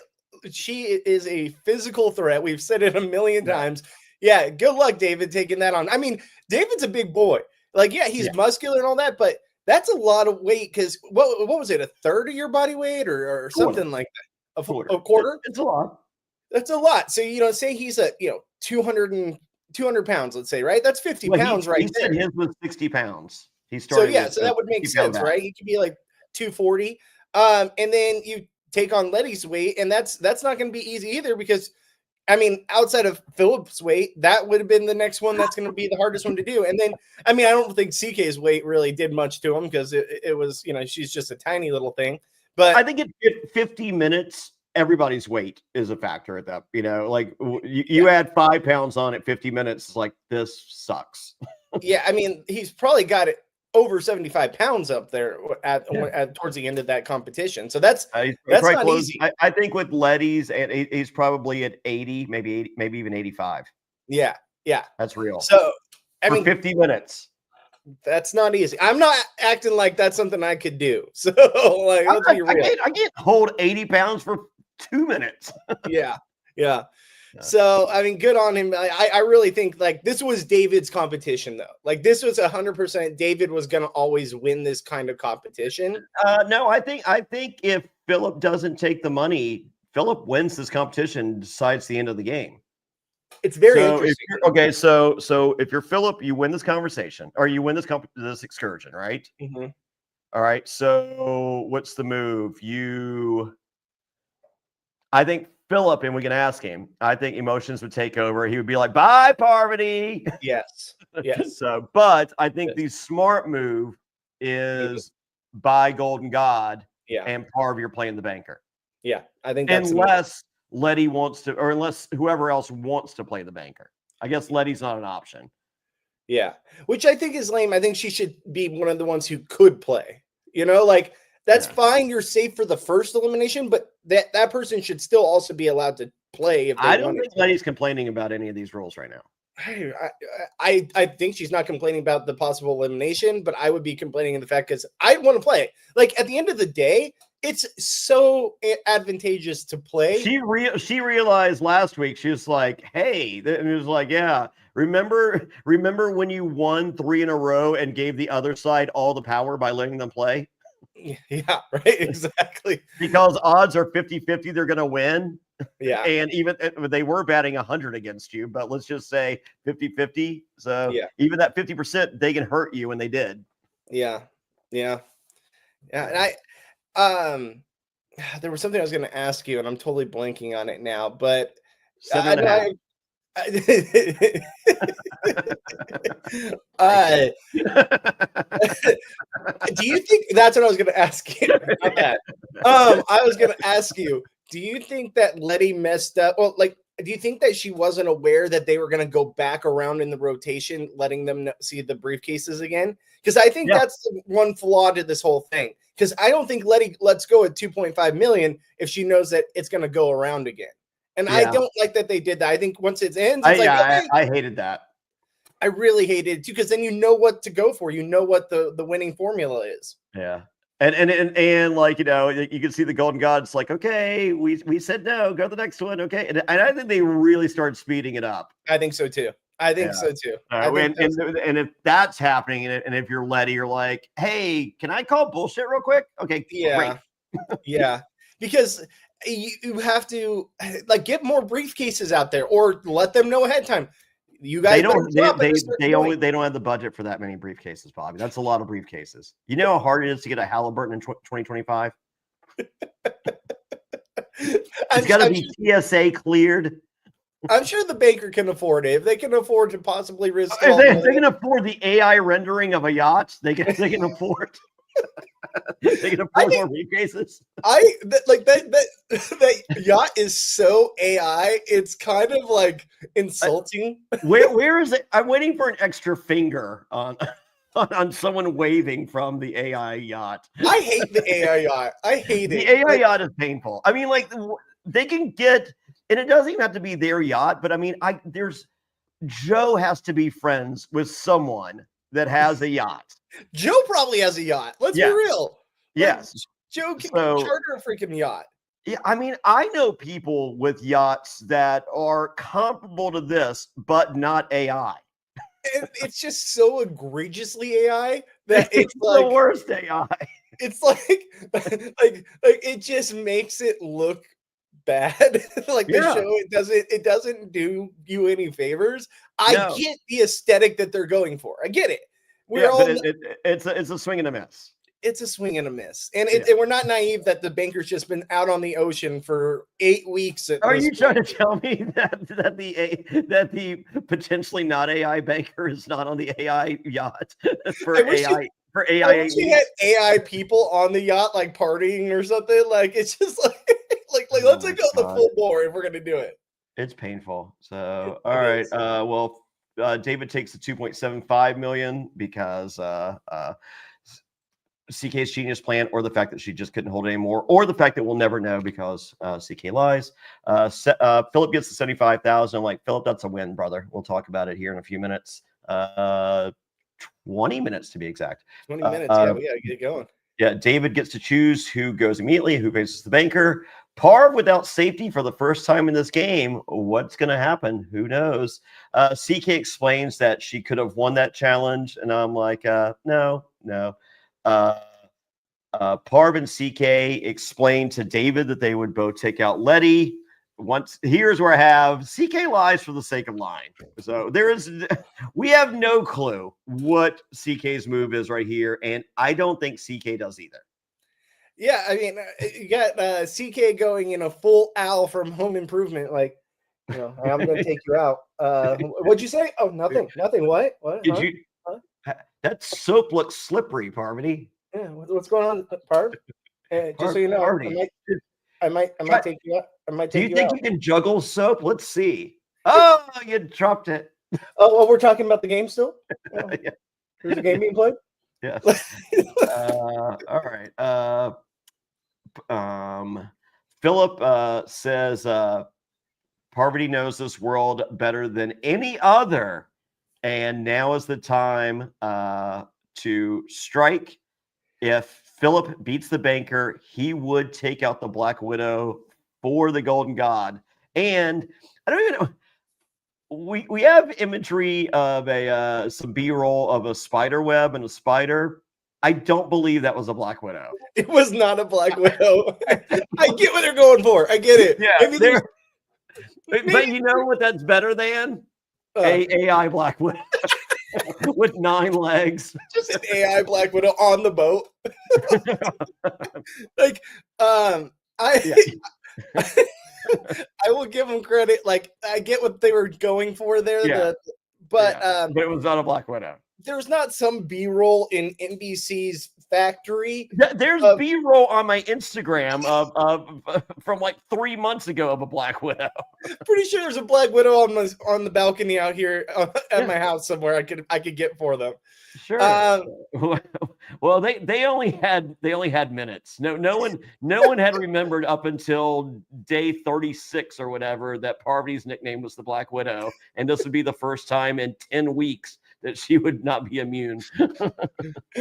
she is a physical threat. We've said it a million times. Yeah, good luck, David, taking that on. I mean, David's a big boy. Like, yeah, he's muscular and all that, but that's a lot of weight because what was it, a third of your body weight or something like that? A quarter?
It's a lot.
That's a lot. So, say he's a 200 pounds, let's say, right? That's 50 pounds right there.
His was 60 pounds. He started.
So that would make sense, right? He could be like 240. And then you take on Letty's weight, and that's not going to be easy either because I mean, outside of Philip's weight, that would have been the next one that's going to be the hardest one to do. And then, I mean, I don't think CK's weight really did much to him because it was, she's just a tiny little thing. But
I think at 50 minutes, everybody's weight is a factor at that. Like you add 5 pounds on at 50 minutes, it's like, this sucks.
Yeah, I mean, he's probably got it over 75 pounds up there at towards the end of that competition. So that's not easy.
I think with Letty's, he's probably at 80, maybe even 85.
Yeah.
That's real.
So I mean,
50 minutes.
That's not easy. I'm not acting like that's something I could do. So like, let's be real.
I can't hold 80 pounds for 2 minutes.
Yeah. So, I mean, good on him. I really think like this was David's competition, though. Like this was 100% David was going to always win this kind of competition.
No, I think if Philip doesn't take the money, Philip wins this competition and decides the end of the game.
It's very interesting.
So if you're Philip, you win this conversation or you win this excursion, right?
Mm-hmm.
All right. So what's the move? I think Philip, and we can ask him, I think emotions would take over. He would be like, bye, Parvati.
Yes.
So, but I think the smart move is buy Golden God and Parv, you're playing the banker.
Yeah, I think that's
unless Letty wants to, or unless whoever else wants to play the banker. I guess Letty's not an option.
Yeah, which I think is lame. I think she should be one of the ones who could play. Like that's fine. You're safe for the first elimination, but that person should still also be allowed to play. If
I don't think Letty's complaining about any of these rules right now.
I think she's not complaining about the possible elimination, but I would be complaining in the fact because I want to play. Like at the end of the day, it's so advantageous to play.
She realized last week. She was like, "Hey," and it was like, "Yeah, remember when you won 3 in a row and gave the other side all the power by letting them play?"
Yeah, right. Exactly.
Because odds are 50-50 they're going to win.
Yeah.
And even they were batting 100 against you, but let's just say 50-50. So even that 50%, they can hurt you, and they did.
Yeah. And there was something I was going to ask you, and I'm totally blanking on it now, but do you think that's what I was going to ask you? I was going to ask you, do you think that Letty messed up? Well, like do you think that she wasn't aware that they were going to go back around in the rotation, letting them see the briefcases again? Because I think that's the one flaw to this whole thing. Because I don't think Letty lets go at 2.5 million if she knows that it's going to go around again. And I don't like that they did that. I think once it ends, it's
I hated that.
I really hated it too, because then you know what to go for. You know what the winning formula is.
Yeah. And like, you know, you can see the Golden Gods like, okay, we said no, go to the next one. Okay. And I think they really start speeding it up.
I think so too. I think so too.
And if that's happening, and if you're Letty, you're like, hey, can I call bullshit real quick? Okay.
Yeah. Yeah. Because you have to like get more briefcases out there, or let them know ahead of time. You guys
they don't have the budget for that many briefcases, Bobby. That's a lot of briefcases. You know how hard it is to get a Halliburton in 2025? It's got to be TSA cleared.
I'm sure the banker can afford it. If they can afford to possibly risk
if they can afford the AI rendering of a yacht, they can afford they can afford more briefcases.
That yacht is so AI, it's kind of like insulting.
Where is it? I'm waiting for an extra finger on someone waving from the AI yacht.
I hate the AI yacht. I hate it.
The AI yacht is painful. I mean, like, they can get, and it doesn't even have to be their yacht, but I mean, Joe has to be friends with someone that has a yacht.
Joe probably has a yacht. Let's be real.
Yes.
Joe can charter a freaking yacht.
Yeah, I mean, I know people with yachts that are comparable to this, but not AI.
And it's just so egregiously AI that it's like
the worst AI.
It's like it just makes it look bad. Like the show, it doesn't do you any favors. I get the aesthetic that they're going for. I get it.
It's a swing and a miss.
It's a swing and a miss. And we're not naive that the banker's just been out on the ocean for 8 weeks.
Are you trying to tell me that the potentially not AI banker is not on the AI yacht for AI?
I wish had AI people on the yacht, like partying or something. Like it's just like let's go the full bore if we're gonna do it.
It's painful. So all right. Well, David takes the 2.75 million because CK's genius plan, or the fact that she just couldn't hold it anymore, or the fact that we'll never know because CK lies. Philip gets the 75,000. Like, Philip, that's a win, brother. We'll talk about it here in a few minutes. 20 minutes to be exact.
20 minutes. Yeah, we gotta get it going.
Yeah, David gets to choose who goes immediately, who faces the banker. Parv without safety for the first time in this game. What's going to happen? Who knows? CK explains that she could have won that challenge, and I'm like, no. Parv and CK explained to David that they would both take out Letty. Here's where I have CK lies for the sake of lying. So we have no clue what CK's move is right here, and I don't think CK does either.
Yeah, I mean, you got CK going in a full Al from Home Improvement, like, you know, I'm going to take you out. What'd you say? Oh, nothing. What?
Did you? Huh? That soap looks slippery, Parvati.
Yeah, what's going on, Parv? Just so you know, I might take you out.
Do you think you can juggle soap? Let's see. Oh, you dropped it.
Oh, well, we're talking about the game still? Oh. Yeah. There's a game being played?
Yes. All right. Philip says Parvati knows this world better than any other, and now is the time to strike. If Philip beats the banker, he would take out the Black Widow for the Golden God. And I don't even know. We have imagery of some B-roll of a spider web and a spider. I don't believe that was a Black Widow.
It was not a Black Widow. I get what they're going for. I get it.
Yeah, but you know what that's better than? AI Black Widow with 9 legs.
Just an AI Black Widow on the boat. Like, I will give them credit. Like, I get what they were going for there.
Yeah. But it was not a Black Widow.
There's not some B-roll in NBC's factory.
There's B-roll on my Instagram of from like 3 months ago of a Black Widow.
Pretty sure there's a Black Widow on the balcony out here at my house somewhere. I could get for them.
Sure. Well, they only had minutes. No one had remembered up until day 36 or whatever that Parvati's nickname was the Black Widow, and this would be the first time in 10 weeks that she would not be immune.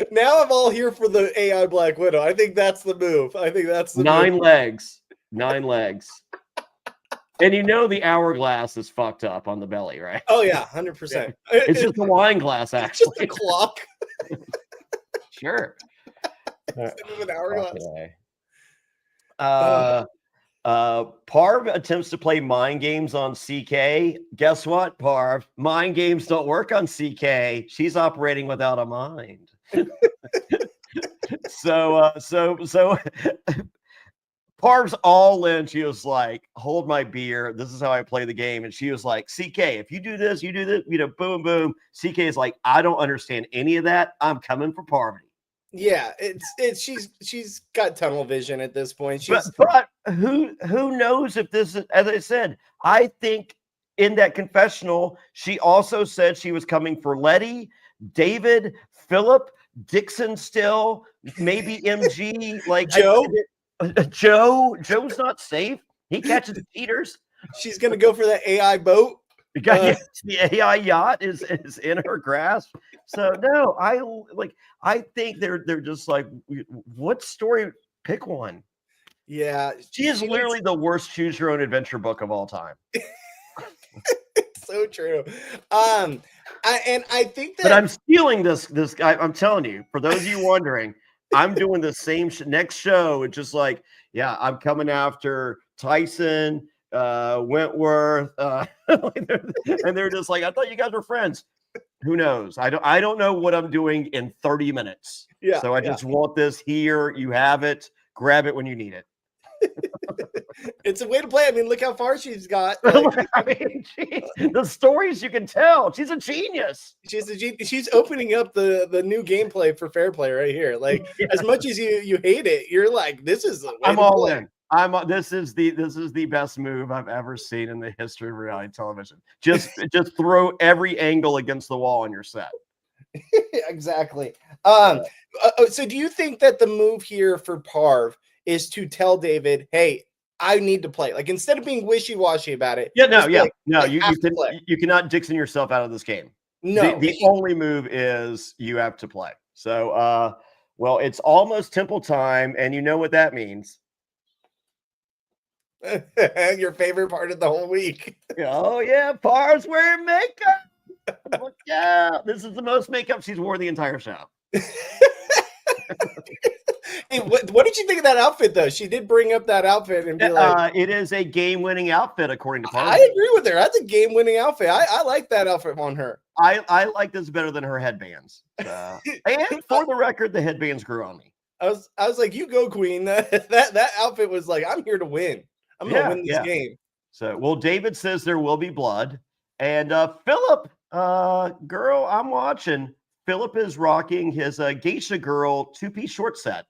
Now I'm all here for the AI Black Widow. I think that's the move. I think that's the
nine
move.
legs. And the hourglass is fucked up on the belly, right?
Oh yeah, 100%.
It's just a wine glass, actually.
Just a clock.
Sure.
An hourglass.
Okay. Parv attempts to play mind games on CK. Guess what, Parv? Mind games don't work on CK. She's operating without a mind. So Parv's all in. She was like, hold my beer. This is how I play the game. And she was like, CK, if you do this, boom, boom. CK is like, I don't understand any of that. I'm coming for Parvati.
Yeah, she's got tunnel vision at this point.
But who knows if this is, as I said, I think in that confessional, she also said she was coming for Letty, David, Philip, Dixon still, maybe MG, like
Joe.
Joe's not safe. He catches cheaters.
She's gonna go for that AI boat.
The AI yacht is in her grasp. So no, I think they're just like, what story? Pick one.
Yeah,
she is literally the worst choose your own adventure book of all time.
So true. I think that.
But I'm stealing this guy. I'm telling you, for those of you wondering, I'm doing the same next show. It's just like, yeah, I'm coming after Tyson, Wentworth, and they're just like, I thought you guys were friends. Who knows? I don't know what I'm doing in 30 minutes.
Yeah.
So I just want this here. You have it. Grab it when you need it.
It's a way to play. I mean, look how far she's got.
The stories you can tell. She's a genius.
She's opening up the new gameplay for Fairplay right here. Like, as much as you hate it, you're like, this is the way
I'm
to
all
play.
in. This is the best move I've ever seen in the history of reality television. Just throw every angle against the wall on your set.
Exactly. So do you think that the move here for Parv is to tell David, hey, I need to play? Like, instead of being wishy-washy about it.
You cannot Dixon yourself out of this game.
No.
The only move is you have to play. So well, it's almost temple time, and you know what that means.
Your favorite part of the whole week.
Oh yeah, Parv's wearing makeup. Look out. This is the most makeup she's worn the entire show.
Hey, what did you think of that outfit, though? She did bring up that outfit and be like,
it is a game-winning outfit, according to Parvati.
I agree with her. That's a game-winning outfit. I like that outfit on her.
I like this better than her headbands. And for the record, the headbands grew on me.
I was like, you go, Queen. That outfit was like, I'm here to win. I'm gonna win this game.
So, well, David says there will be blood, and Philip, girl, I'm watching. Philip is rocking his Geisha Girl 2-piece short set,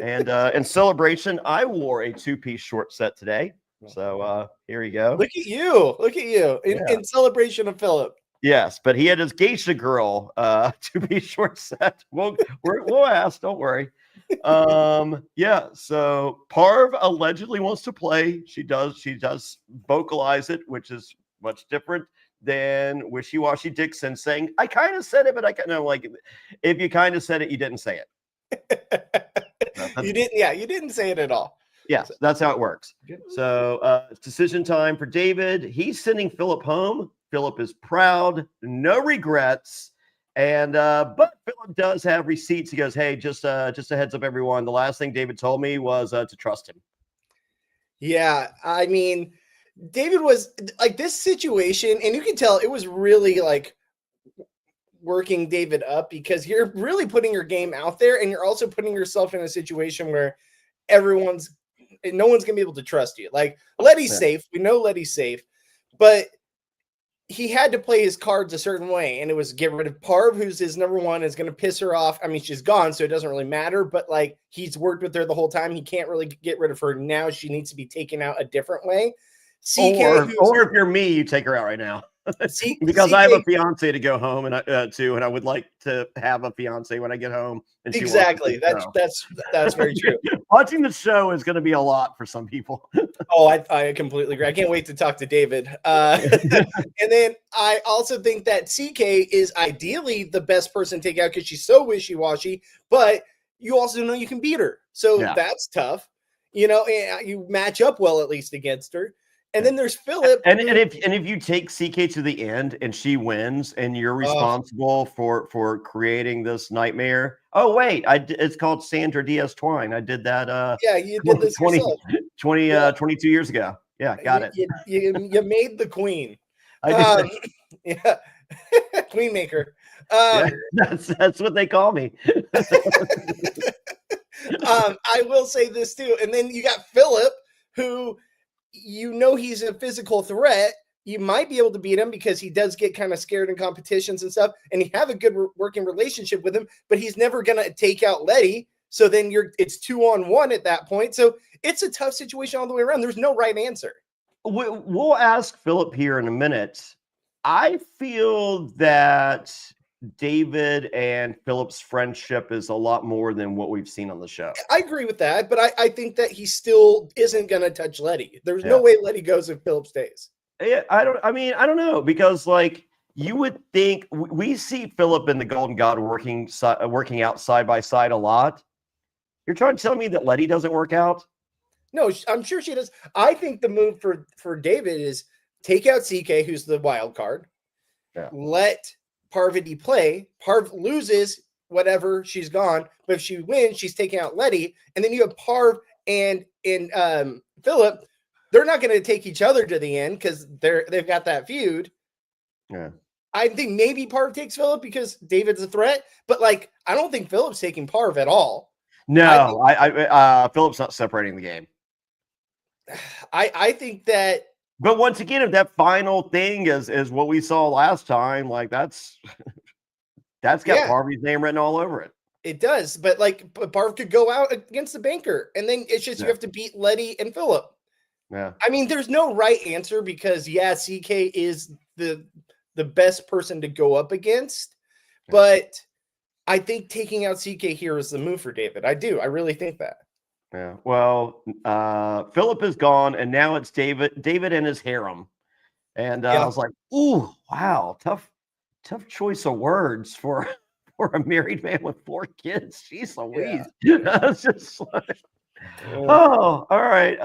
and in celebration, I wore a 2-piece short set today. So here you go.
Look at you! In celebration of Philip.
Yes, but he had his Geisha Girl 2-piece short set. We'll ask. Don't worry. So Parv allegedly wants to play. She does vocalize it, which is much different than wishy-washy Dixon saying, I kind of said it, but I kind of like it. If you kind of said it, you didn't say it.
You didn't say it at all.
Yes, that's how it works. So it's decision time for David. He's sending Philip home. Philip is proud, no regrets. And but Philip does have receipts. He goes, hey, just a heads up, everyone. The last thing David told me was to trust him.
Yeah, I mean, David was like, this situation, and you can tell it was really like working David up, because you're really putting your game out there, and you're also putting yourself in a situation where no one's gonna be able to trust you. Like, Letty's safe. We know Letty's safe, but he had to play his cards a certain way, and it was get rid of Parv, who's his number one, is going to piss her off. I mean, she's gone, so it doesn't really matter, but like he's worked with her the whole time. He can't really get rid of her now. She needs to be taken out a different way.
Or if you're me, you take her out right now. Because I have a fiance to go home and I would like to have a fiance when I get home. And
exactly. That's very true.
Watching the show is going to be a lot for some people.
Oh, I completely agree. I can't wait to talk to David. And then I also think that CK is ideally the best person to take out because she's so wishy-washy, but you also know you can beat her. So that's tough. You know, and you match up well at least against her. And then there's Philip.
And if you take CK to the end and she wins and you're responsible for creating this nightmare. Oh, wait, it's called Sandra Diaz Twine. I did that.
Yeah, you did this
22 years ago. Yeah, got it.
You made the queen.
I did.
Yeah. Queen maker.
That's what they call me.
I will say this too. And then you got Philip, who he's a physical threat. You might be able to beat him because he does get kind of scared in competitions and stuff, and you have a good working relationship with him, but he's never going to take out Letty. So then it's 2-on-1 at that point. So it's a tough situation all the way around. There's no right answer.
We'll ask Philip here in a minute. I feel that David and Philip's friendship is a lot more than what we've seen on the show.
I agree with that, but I think that he still isn't going to touch Letty. There's no way Letty goes if Philip stays.
Yeah, I don't know, because like you would think we see Philip and the Golden God working out side by side a lot. You're trying to tell me that Letty doesn't work out?
No, I'm sure she does. I think the move for David is take out CK, who's the wild card. Yeah. Let Parvati play. Parv loses, whatever, she's gone. But if she wins, she's taking out Letty. And then you have Parv and Philip. They're not going to take each other to the end because they've got that feud.
Yeah.
I think maybe Parv takes Philip because David's a threat. But like, I don't think Philip's taking Parv at all.
No, Philip's not separating the game.
I think that.
But once again, if that final thing is what we saw last time, like that's got Parvati's name written all over it.
It does, but like Parv could go out against the banker, and then it's just you have to beat Letty and Philip.
Yeah,
I mean, there's no right answer because CK is the best person to go up against, but I think taking out CK here is the move for David. I do. I really think that.
Yeah. Well, Philip is gone, and now it's David and his harem. And I was like, "Ooh, wow, tough choice of words for a married man with 4 kids." Jeez Louise. It's just like, oh, all right.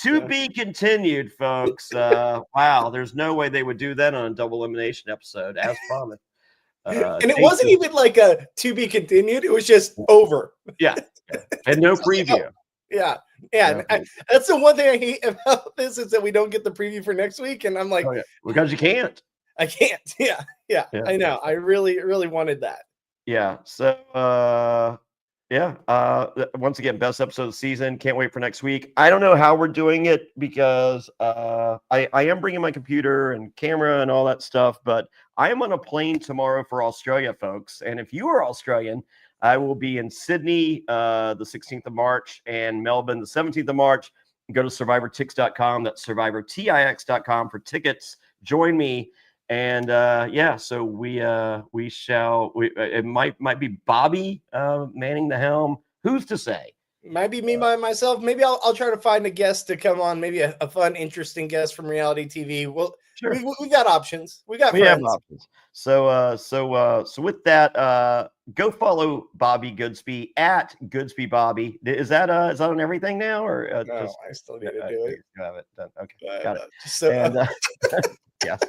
To be continued, folks. Wow, there's no way they would do that on a double elimination episode, as promised.
And it wasn't even like a to be continued. It was just over.
Yeah. And no preview.
Yeah. That's the one thing I hate about this is that we don't get the preview for next week. And I'm like,
because you can't.
I can't. Yeah. I know. I really, really wanted that.
Yeah. So, once again, best episode of the season. Can't wait for next week. I don't know how we're doing it because I am bringing my computer and camera and all that stuff, but I am on a plane tomorrow for Australia, folks. And if you are Australian, I will be in Sydney the 16th of March and Melbourne the 17th of March. Go to survivortix.com. That's survivortix.com for tickets. Join me. And so we shall. It might be Bobby manning the helm. Who's to say?
Might be me by myself. Maybe I'll try to find a guest to come on. Maybe a fun, interesting guest from reality TV. Well, sure. We got options. We have options.
So with that, go follow Bobby Goodsby at Goodsby Bobby. Is that on everything now, or
no? I still need to do it.
You have it done. Okay, got it.
And,
yes,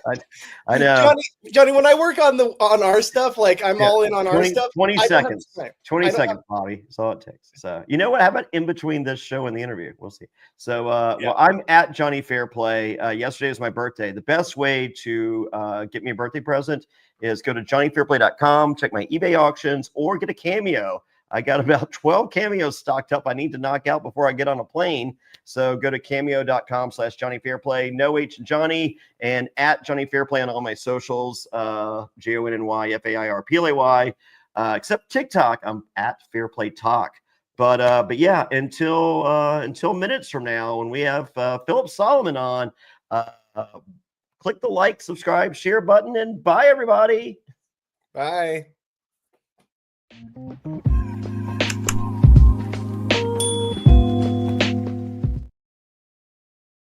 I know.
Johnny, when I work on our stuff, like I'm all in on our stuff.
20 seconds. 20 seconds, Bobby. That's all it takes. So you know what? How about in between this show and the interview? We'll see. So well, I'm at Jonny Fairplay. Yesterday was my birthday. The best way to get me a birthday present is go to johnnyfairplay.com, check my eBay auctions, or get a Cameo. I got about 12 cameos stocked up I need to knock out before I get on a plane. So go to cameo.com/Jonny Fairplay, no H in Johnny, and at Jonny Fairplay on all my socials, JONNYFAIRPLAY, except TikTok, I'm at Fairplay Talk. But yeah, until minutes from now, when we have Philip Solomon on, click the like, subscribe, share button, and bye, everybody.
Bye.